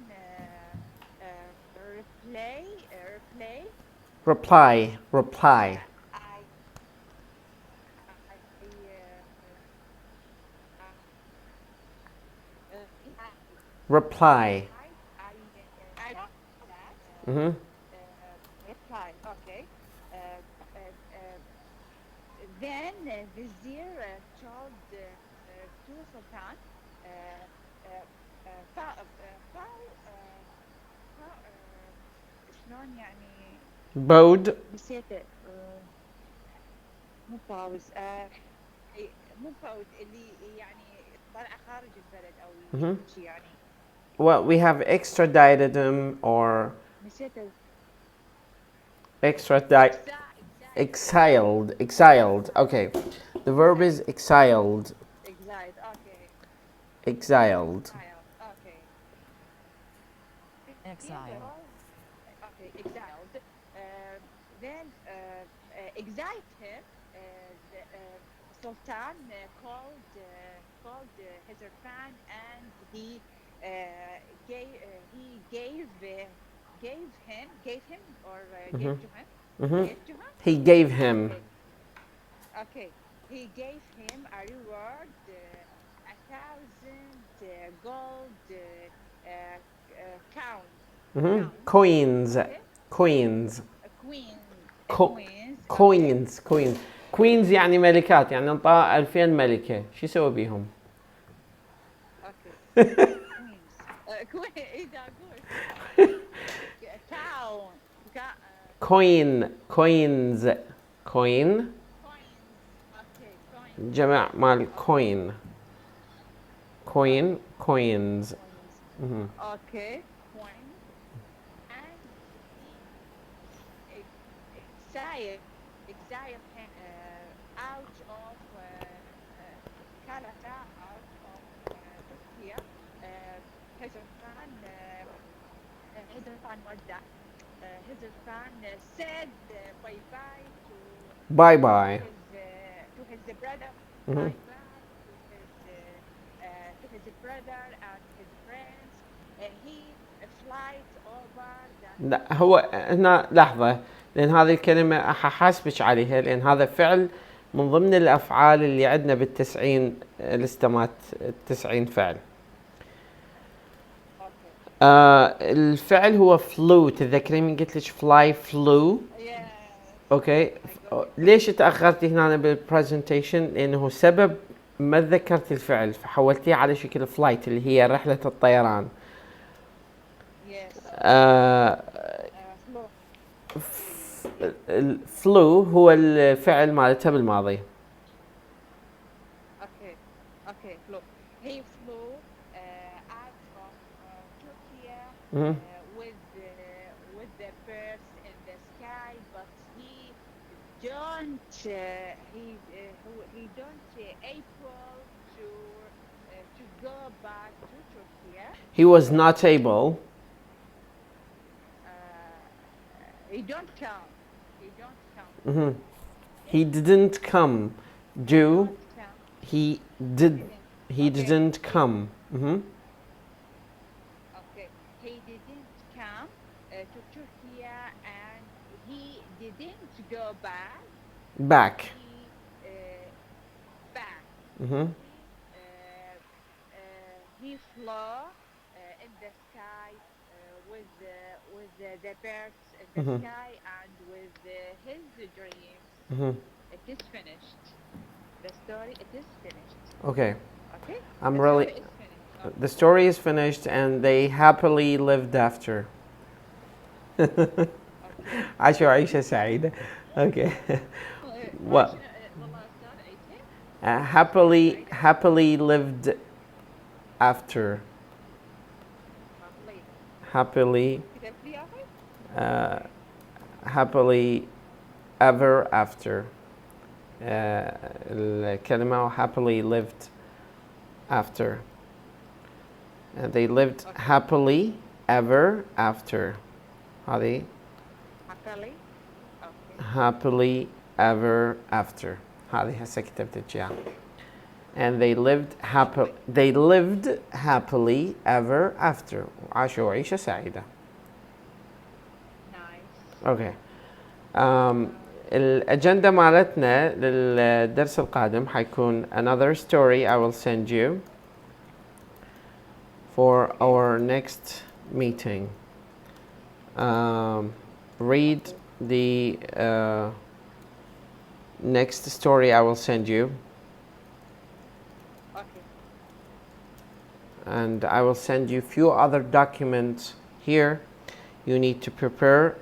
Reply. I, Reply. I don't know that. Mm-hmm. Reply. Okay. Uh, uh, then Vizier told to Sultan, uh, uh, فاو شلون يعني Bowed. نسيت مو فاوز مو فاوز اللي يعني طلع خارج البلد او Mm-hmm. شي يعني Well, we have extradited him or نسيت extradite. Exiled. Exiled. Okay. The verb is exiled. exiled. Okay. Exiled. Exiled. Okay. Exile. Okay, exiled. Then exiled him. Sultan called Hizarfan, and he gave him or Mm-hmm. gave to him Mm-hmm. gave to him. He gave him. Okay, okay. He gave him a reward, 1,000 gold Mm-hmm. counts. Coins. Okay, Coins. Co- queens. Okay, coins. Coins. Queens يعني ملكات، يعني انطاه 2000 ملكة، شو يسوي بيهم؟ okay. Queens. Queen. إذا أقول town. coin. Coins. coin Coins. Okay, coins. جمع مال Okay, coin. coin. coins. coins. Mm-hmm. Okay, coins. And he exiled him out of Calata, out of Turkey. Hezarfan Hezarfan ودع. Hezarfan said bye bye Bye bye. to his brother. Mm-hmm. Bye bye to his brother and his friends. He flight over that. لا هو هنا لحظة، لأن هذه الكلمة ححاسبك عليها، لأن هذا فعل من ضمن الأفعال اللي عندنا بالتسعين الاستمات، التسعين فعل. Okay. الفعل هو flew. تتذكرين من قلت لك fly flew؟ Yes. اوكي. I got it. ليش تأخرتي هنا بالبرزنتيشن؟ لأنه سبب ما تذكرتي الفعل فحولتيه على شكل فلايت اللي هي رحلة الطيران. Yes. Flow. الفلو هو الفعل مالته بالماضي. Okay. Okay. Flow. He flew out of Turkey مهم. with the birds in the sky, but he don't able to go back to Turkey. He was not able. He don't come. He don't come. Mhm. He didn't come. Do. Don't come. He did. He Okay. didn't come. Mhm. Okay. He didn't come to Turkey, and he didn't go back. Back. Back. Mhm. He flew in the sky with the birds in the Mhm. sky and with his dreams. Mhm. It is finished. The story. It is finished. Okay. Okay. I'm The really. story is finished. Okay. The story is finished, and they happily lived after. Okay. عاشوا عيشة سعيدة. Okay. What? والله أستاذ عيشة. Happily lived after. Lovely. Happily. كتبت لي يا أخي؟ Happily ever after. الكلمة happily lived after. and they lived Okay. happily ever after. هذه Happily. Okay. happily ever after. هذه هسه كتبت إياها. And they lived Okay. they lived happily ever after. عاشوا عيشة سعيدة. Nice. Okay. الأجندة مالتنا للدرس القادم حيكون another story I will send you for our next meeting. Read the next story I will send you, Okay. and I will send you few other documents here you need to prepare.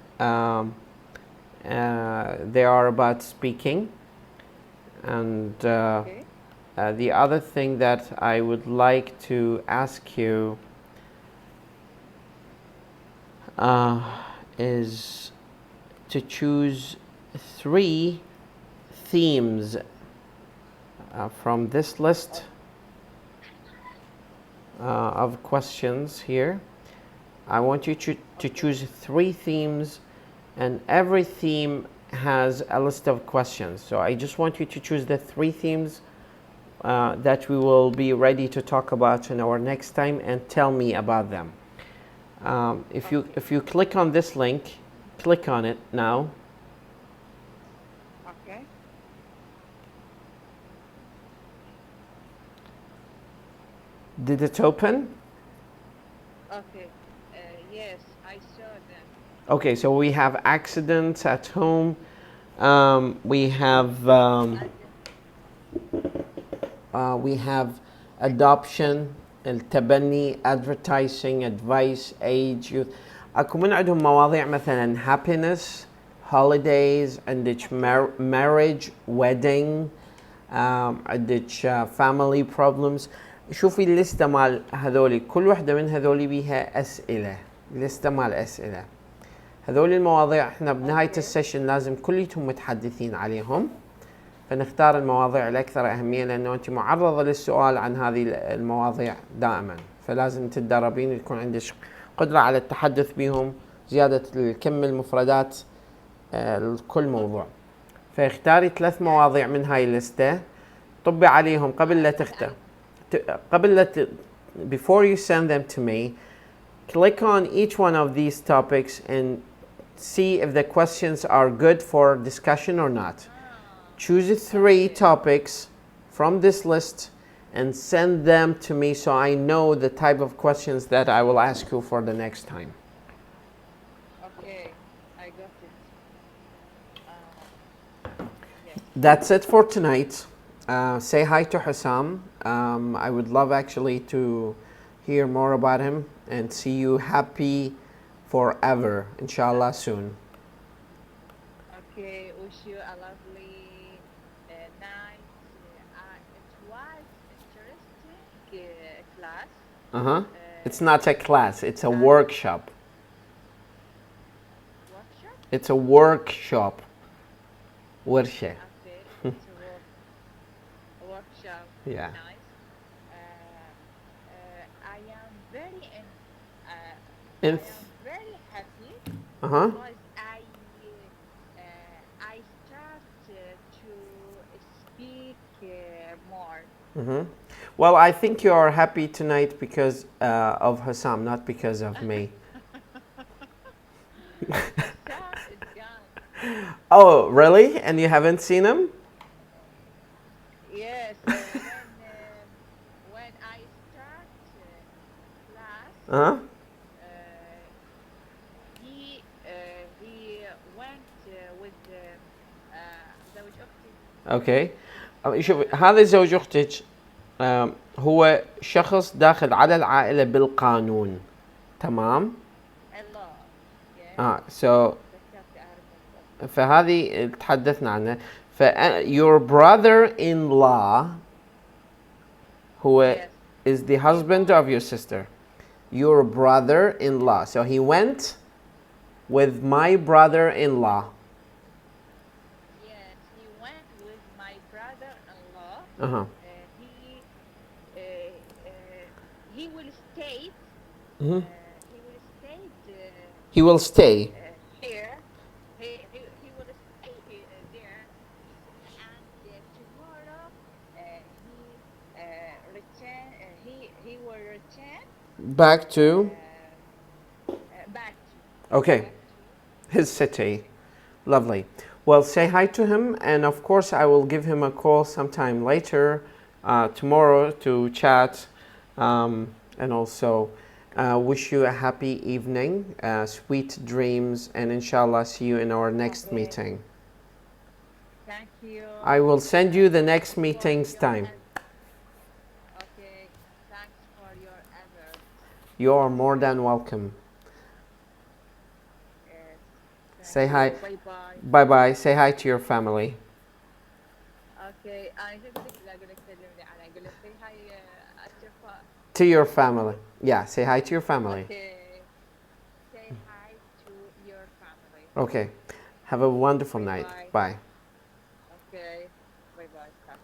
They are about speaking, and Okay. the other thing that I would like to ask you is to choose 3 themes from this list of questions here. I want you to choose 3 themes, and every theme has a list of questions. So I just want you to choose the 3 themes that we will be ready to talk about in our next time, and tell me about them. If you click on this link, click on it now. Okay. Did it open? Okay. Yes, I saw them. Okay, so we have accidents at home. We have adoption, التبني, advertising, advice, age, youth. أكو من عندهم مواضيع مثلا happiness, holidays, عندك marriage, wedding, عندك family problems. شوفي الليستة مال هذولي، كل وحدة من هذولي بيها أسئلة، لستة مال أسئلة. هذول المواضيع احنا بنهاية السيشن لازم كليتهم متحدثين عليهم، فنختار المواضيع الأكثر أهمية، لأنه أنت معرضة للسؤال عن هذه المواضيع دائما، فلازم تتدربين يكون عندك قدرة على التحدث بهم، زيادة الكم المفردات لكل موضوع. فاختاري 3 مواضيع من هاي الليستة، طبي عليهم قبل لا تختار، before you send them to me, click on each one of these topics and see if the questions are good for discussion or not. Choose 3 topics from this list and send them to me so I know the type of questions that I will ask you for the next time. Okay. I got it. Yes. That's it for tonight. Say hi to Hussam. I would love actually to hear more about him and see you happy forever, inshallah, soon. Okay. Wish you a lovely night. It was interesting class. It's not a class, it's a And workshop. workshop. It's a workshop. ورشة. Okay. It's a workshop. Yeah. Nice. I am very I In am very happy Uh-huh. because I start to speak more. Well, I think you are happy tonight because of Hussam, not because of me. Sam is gone. Oh, really? And you haven't seen him? Yes, when I start class, Uh-huh. he went with زوج أختي. اوكي. شوف، هذا زوج اختك هو شخص داخل على العائلة بالقانون. تمام؟ الله. Yes. so ذكرت أعرف. فهذه تحدثنا عنها. your brother-in-law هو Yes. is the husband of your sister. Your brother-in-law. So he went with my brother-in-law. Yes, he went with my brother-in-law. Uh-huh. He he will stay. Mhm. He will stay He will stay. here. He will stay there, and tomorrow he return. He will return Back to. uh, back to Okay. back to His his city. city. Lovely. Well, say hi to him, and of course, I will give him a call sometime later tomorrow to chat, and also wish you a happy evening, sweet dreams, and inshallah, see you in our next Okay. meeting. Thank you. I will send you the Thanks next for meeting's your time. okay. Thanks for your effort. You are more than welcome. Yes. Thank Say hi. you. Bye bye. Bye bye. Say hi to your family. Okay. أنا أقول لك لا أقول لك سلمني أنا أقول لك say hi أشوفها. To your family. Yeah, say hi to your family. Okay. Say hi to your family. Okay. Have a wonderful Bye night. bye. Bye. Okay. Bye bye.